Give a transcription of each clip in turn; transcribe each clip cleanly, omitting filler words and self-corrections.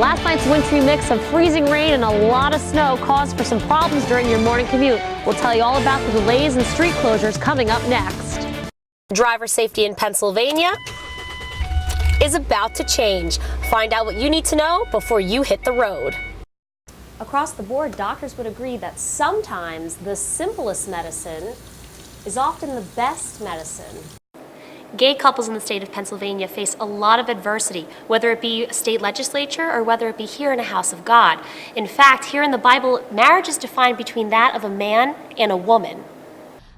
Last night's wintry mix of freezing rain and a lot of snow caused for some problems during your morning commute. We'll tell you all about the delays and street closures coming up next. Driver safety in Pennsylvania is about to change. Find out what you need to know before you hit the road. Across the board, doctors would agree that sometimes the simplest medicine is often the best medicine. Gay couples in the state of Pennsylvania face a lot of adversity, whether it be a state legislature or whether it be here in a house of God. In fact, here in the Bible, marriage is defined between that of a man and a woman.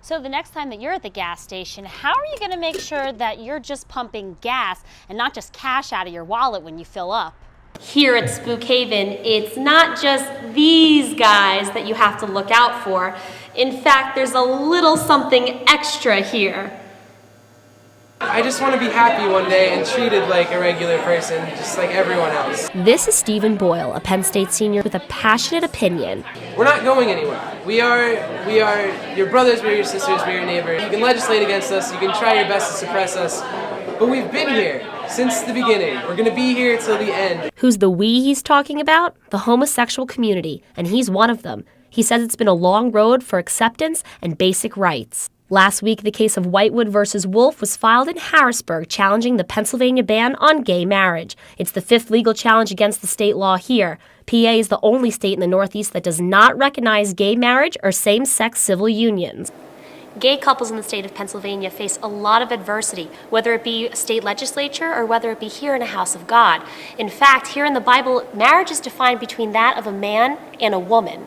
So the next time that you're at the gas station, how are you going to make sure that you're just pumping gas and not just cash out of your wallet when you fill up? Here at Spookhaven, it's not just these guys that you have to look out for. In fact, there's a little something extra here. I just want to be happy one day and treated like a regular person, just like everyone else. This is Stephen Boyle, a Penn State senior with a passionate opinion. We're not going anywhere. We are your brothers, we're your sisters, we're your neighbors. You can legislate against us, you can try your best to suppress us, but we've been here since the beginning. We're going to be here till the end. Who's the we he's talking about? The homosexual community, and he's one of them. He says it's been a long road for acceptance and basic rights. Last week, the case of Whitewood versus Wolf was filed in Harrisburg, challenging the Pennsylvania ban on gay marriage. It's the fifth legal challenge against the state law here. PA is the only state in the Northeast that does not recognize gay marriage or same-sex civil unions. Gay couples in the state of Pennsylvania face a lot of adversity, whether it be a state legislature or whether it be here in a house of God. In fact, here in the Bible, marriage is defined between that of a man and a woman.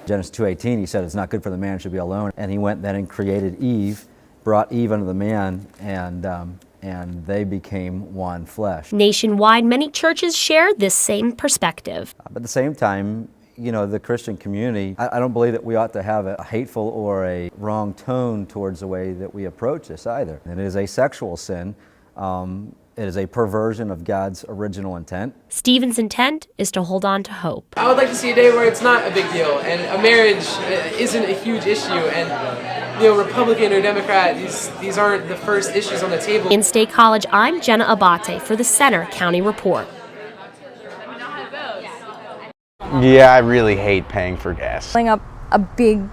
Genesis 2:18, he said it's not good for the man to be alone. And he went then and created Eve, brought Eve unto the man, and they became one flesh. Nationwide, many churches share this same perspective. But at the same time, you know, the Christian community, I don't believe that we ought to have a hateful or a wrong tone towards the way that we approach this either. It is a sexual sin. It is a perversion of God's original intent. Stephen's intent is to hold on to hope. I would like to see a day where it's not a big deal and a marriage isn't a huge issue, and you know, Republican or Democrat, these aren't the first issues on the table. In State College, I'm Jenna Abate for the Center County Report. Yeah, I really hate paying for gas. Filling up a big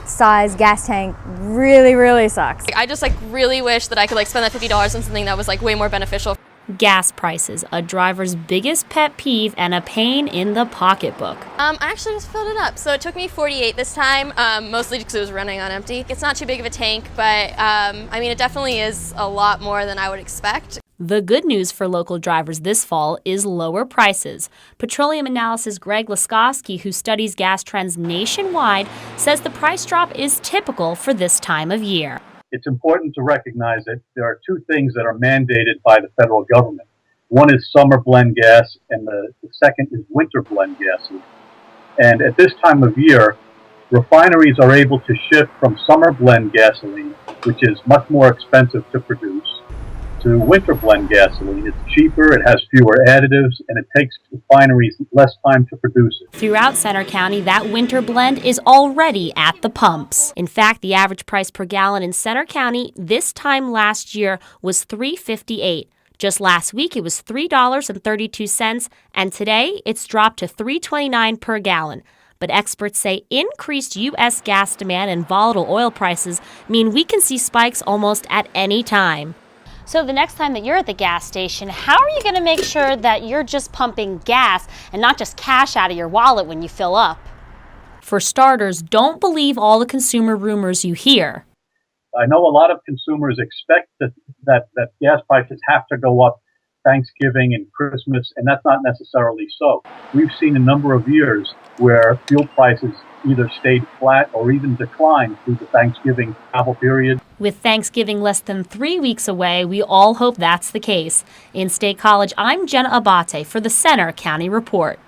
size gas tank really sucks. I just really wish that I could spend that $50 on something that was way more beneficial. Gas prices, a driver's biggest pet peeve and a pain in the pocketbook. I actually just filled it up, so it took me 48 this time, mostly because it was running on empty. It's not too big of a tank, but I mean, it definitely is a lot more than I would expect. The good news for local drivers this fall is lower prices. Petroleum Analysis' Greg Laskowski, who studies gas trends nationwide, says the price drop is typical for this time of year. It's important to recognize that there are two things that are mandated by the federal government. One is summer blend gas, and the second is winter blend gasoline. And at this time of year, refineries are able to shift from summer blend gasoline, which is much more expensive to produce, to winter blend gasoline. It's cheaper, it has fewer additives, and it takes refineries less time to produce it. Throughout Center County, that winter blend is already at the pumps. In fact, the average price per gallon in Center County this time last year was $3.58. Just last week, it was $3.32, and today it's dropped to $3.29 per gallon. But experts say increased U.S. gas demand and volatile oil prices mean we can see spikes almost at any time. So the next time that you're at the gas station, how are you going to make sure that you're just pumping gas and not just cash out of your wallet when you fill up? For starters, don't believe all the consumer rumors you hear. I know a lot of consumers expect that gas prices have to go up Thanksgiving and Christmas, and that's not necessarily so. We've seen a number of years where fuel prices either stayed flat or even declined through the Thanksgiving travel period. With Thanksgiving less than 3 weeks away, we all hope that's the case. In State College, I'm Jenna Abate for the Center County Report.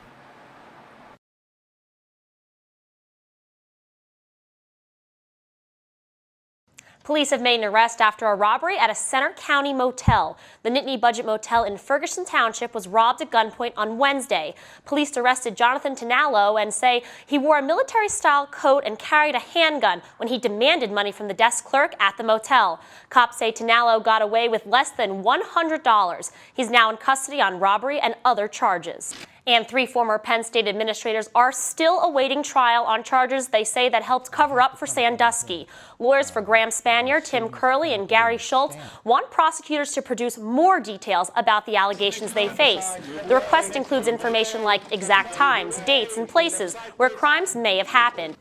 Police have made an arrest after a robbery at a Center County motel. The Nittany Budget Motel in Ferguson Township was robbed at gunpoint on Wednesday. Police arrested Jonathan Tinallo and say he wore a military-style coat and carried a handgun when he demanded money from the desk clerk at the motel. Cops say Tinallo got away with less than $100. He's now in custody on robbery and other charges. And 3 former Penn State administrators are still awaiting trial on charges they say that helped cover up for Sandusky. Lawyers for Graham Spanier, Tim Curley, and Gary Schultz want prosecutors to produce more details about the allegations they face. The request includes information like exact times, dates, and places where crimes may have happened.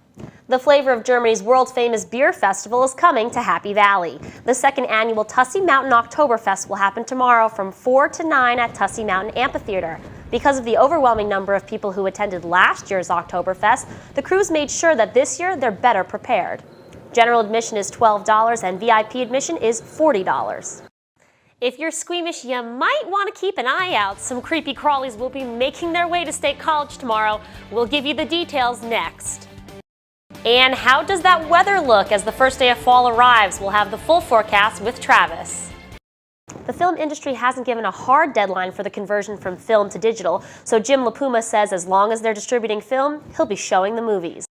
The flavor of Germany's world-famous beer festival is coming to Happy Valley. The 2nd annual Tussey Mountain Oktoberfest will happen tomorrow from 4 to 9 at Tussey Mountain Amphitheater. Because of the overwhelming number of people who attended last year's Oktoberfest, the crews made sure that this year they're better prepared. General admission is $12 and VIP admission is $40. If you're squeamish, you might want to keep an eye out. Some creepy crawlies will be making their way to State College tomorrow. We'll give you the details next. And how does that weather look as the first day of fall arrives? We'll have the full forecast with Travis. The film industry hasn't given a hard deadline for the conversion from film to digital, so Jim LaPuma says as long as they're distributing film, he'll be showing the movies.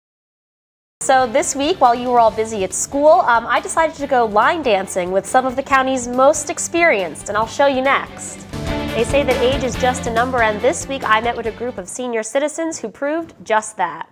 So this week, while you were all busy at school, I decided to go line dancing with some of the county's most experienced, and I'll show you next. They say that age is just a number, and this week I met with a group of senior citizens who proved just that.